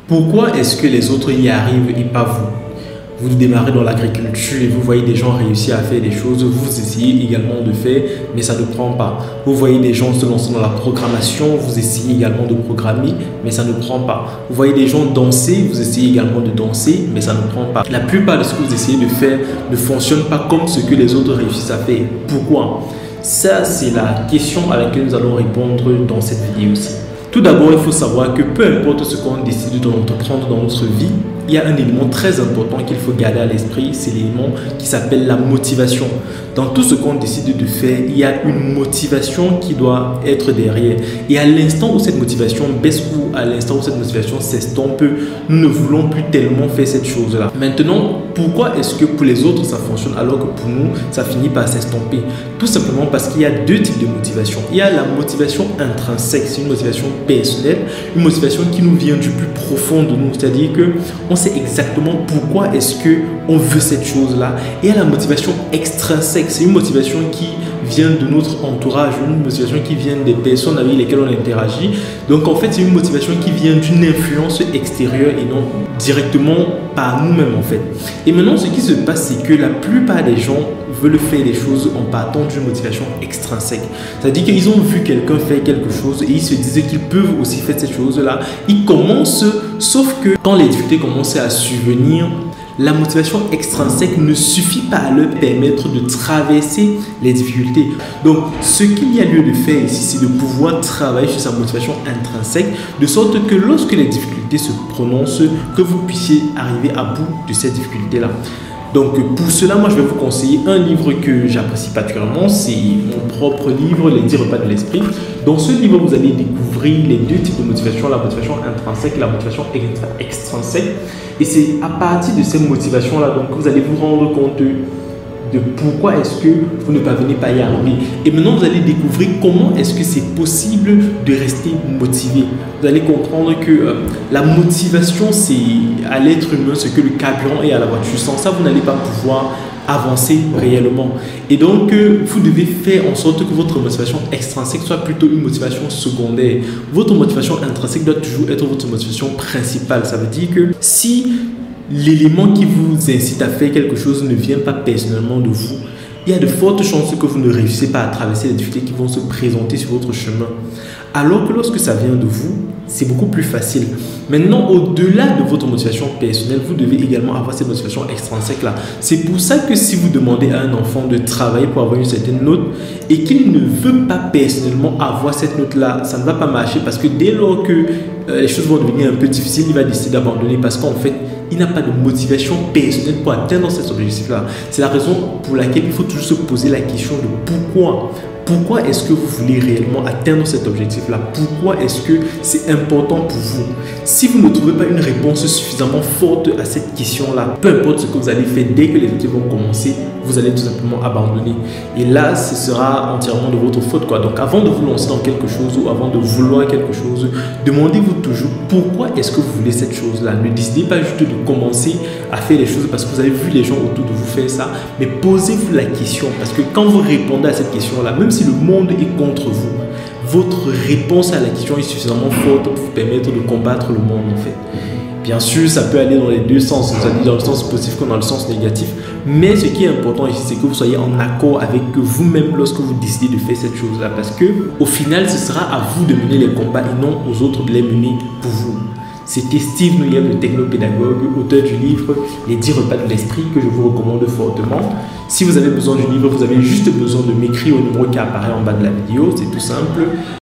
Pourquoi est-ce que les autres y arrivent et pas vous? Vous démarrez dans l'agriculture et vous voyez des gens réussir à faire des choses, vous essayez également de faire, mais ça ne prend pas. Vous voyez des gens se lancer dans la programmation, vous essayez également de programmer, mais ça ne prend pas. Vous voyez des gens danser, vous essayez également de danser, mais ça ne prend pas. La plupart de ce que vous essayez de faire ne fonctionne pas comme ce que les autres réussissent à faire. Pourquoi? Ça, c'est la question à laquelle nous allons répondre dans cette vidéo-ci. Tout d'abord, il faut savoir que peu importe ce qu'on décide d'entreprendre dans notre vie, il y a un élément très important qu'il faut garder à l'esprit, c'est l'élément qui s'appelle la motivation. Dans tout ce qu'on décide de faire, il y a une motivation qui doit être derrière. Et à l'instant où cette motivation baisse ou à l'instant où cette motivation s'estompe, nous ne voulons plus tellement faire cette chose-là. Maintenant, pourquoi est-ce que pour les autres ça fonctionne alors que pour nous ça finit par s'estomper? Tout simplement parce qu'il y a deux types de motivation. Il y a la motivation intrinsèque, c'est une motivation personnelle, une motivation qui nous vient du plus profond de nous, c'est-à-dire que on sait exactement pourquoi est-ce que on veut cette chose-là. Et il y a la motivation extrinsèque, c'est une motivation qui vient de notre entourage, une motivation qui vient des personnes avec lesquelles on interagit. Donc en fait, c'est une motivation qui vient d'une influence extérieure et non directement par nous-mêmes en fait. Et maintenant, ce qui se passe, c'est que la plupart des gens veulent faire des choses en partant d'une motivation extrinsèque. C'est-à-dire qu'ils ont vu quelqu'un faire quelque chose et ils se disaient qu'ils peuvent aussi faire cette chose-là. Ils commencent, sauf que quand les difficultés commencent à survenir, la motivation extrinsèque ne suffit pas à leur permettre de traverser les difficultés. Donc, ce qu'il y a lieu de faire ici, c'est de pouvoir travailler sur sa motivation intrinsèque, de sorte que lorsque les difficultés se prononcent, que vous puissiez arriver à bout de ces difficultés-là. Donc, pour cela, moi, je vais vous conseiller un livre que j'apprécie particulièrement. C'est mon propre livre, Les 10 repas de l'esprit. Dans ce livre, vous allez découvrir les deux types de motivation, la motivation intrinsèque et la motivation extrinsèque. Et c'est à partir de ces motivations-là que vous allez vous rendre compte de pourquoi est-ce que vous ne parvenez pas à y arriver. Et maintenant, vous allez découvrir comment est-ce que c'est possible de rester motivé. Vous allez comprendre que la motivation, c'est à l'être humain ce que le carburant est à la voiture. Sans ça, vous n'allez pas pouvoir avancer réellement. Et donc, vous devez faire en sorte que votre motivation extrinsèque soit plutôt une motivation secondaire. Votre motivation intrinsèque doit toujours être votre motivation principale. Ça veut dire que si l'élément qui vous incite à faire quelque chose ne vient pas personnellement de vous, il y a de fortes chances que vous ne réussissez pas à traverser les difficultés qui vont se présenter sur votre chemin. Alors que lorsque ça vient de vous, c'est beaucoup plus facile. Maintenant, au-delà de votre motivation personnelle, vous devez également avoir cette motivation extrinsèque-là. C'est pour ça que si vous demandez à un enfant de travailler pour avoir une certaine note et qu'il ne veut pas personnellement avoir cette note-là, ça ne va pas marcher parce que dès lors que les choses vont devenir un peu difficiles, il va décider d'abandonner parce qu'en fait, il n'a pas de motivation personnelle pour atteindre cet objectif-là. C'est la raison pour laquelle il faut toujours se poser la question de pourquoi. Pourquoi est-ce que vous voulez réellement atteindre cet objectif-là? Pourquoi est-ce que c'est important pour vous? Si vous ne trouvez pas une réponse suffisamment forte à cette question-là, peu importe ce que vous allez faire, dès que les études vont commencer, vous allez tout simplement abandonner. Et là, ce sera entièrement de votre faute, quoi. Donc, avant de vous lancer dans quelque chose ou avant de vouloir quelque chose, demandez-vous toujours pourquoi est-ce que vous voulez cette chose-là. Ne décidez pas juste de commencer à faire les choses parce que vous avez vu les gens autour de vous faire ça, mais posez-vous la question parce que quand vous répondez à cette question-là, même si le monde est contre vous, votre réponse à la question est suffisamment forte pour vous permettre de combattre le monde en fait. Bien sûr, ça peut aller dans les deux sens, c'est-à-dire dans le sens positif comme dans le sens négatif. Mais ce qui est important ici, c'est que vous soyez en accord avec vous-même lorsque vous décidez de faire cette chose-là. Parce que au final, ce sera à vous de mener les combats et non aux autres de les mener pour vous. C'était Steve Nouillet, le technopédagogue, auteur du livre Les 10 repas de l'esprit que je vous recommande fortement. Si vous avez besoin du livre, vous avez juste besoin de m'écrire au numéro qui apparaît en bas de la vidéo, c'est tout simple.